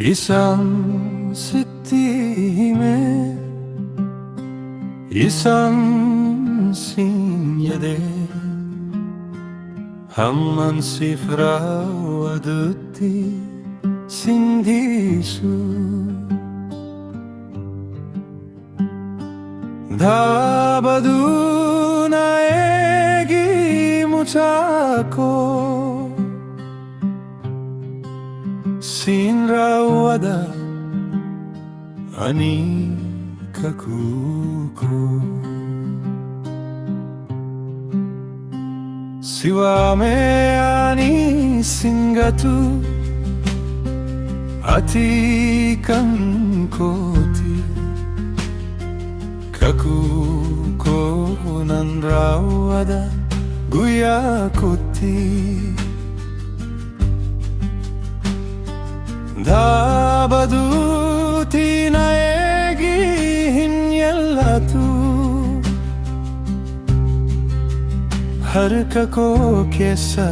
Isan Sitti Hime Isan signade Hamman sifra wadutti sindisu Dhabaduna egi muchako Sinrawada ani kakuko Siwame ani singatu ati kankoti Kakuko nanrawada guyakoti Dhabaduti naegi hinyallatu Harkako kesa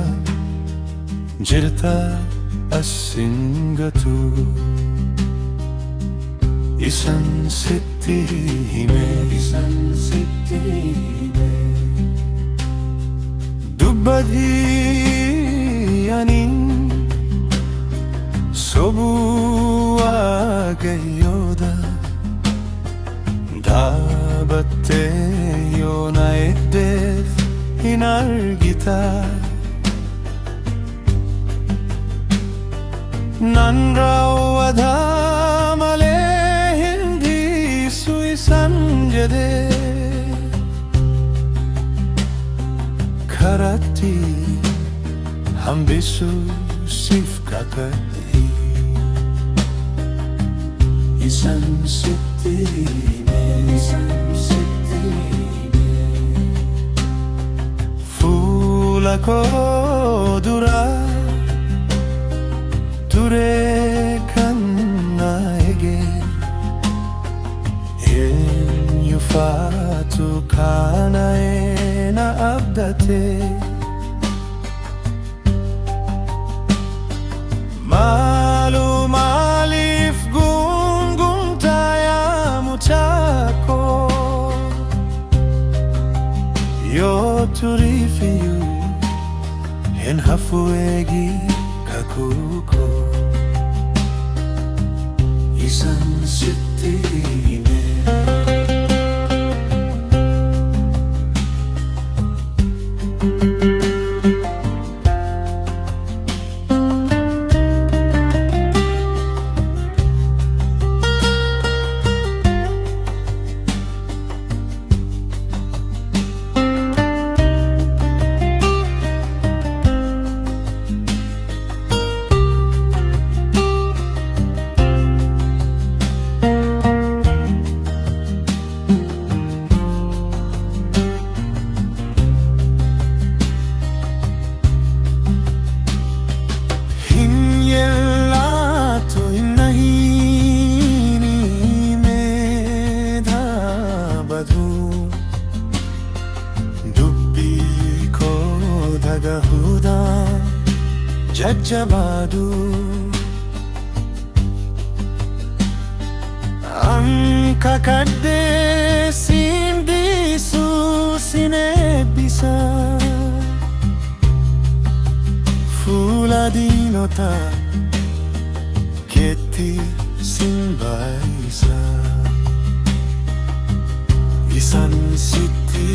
jirta asingatu Isan Sitti Hime Isan Sitti Hime Dubbadi anin Sobuwa gayoda Dhabatte yona eddef hinargita Nanrawada male hindi sui sanjade Karati hambisu sifkakati Isan Sitti Isan Sitti Fula ko dura Ture kanna ege En yufatu kana ena abdate Malu malif gungung taya muchako Yo turifiyu en hafuegi kakuko Isan Sitti Hime Jajjabadu Anka kadde sindisu sinebisa Fula dinota ketti simbaisa Isan Sitti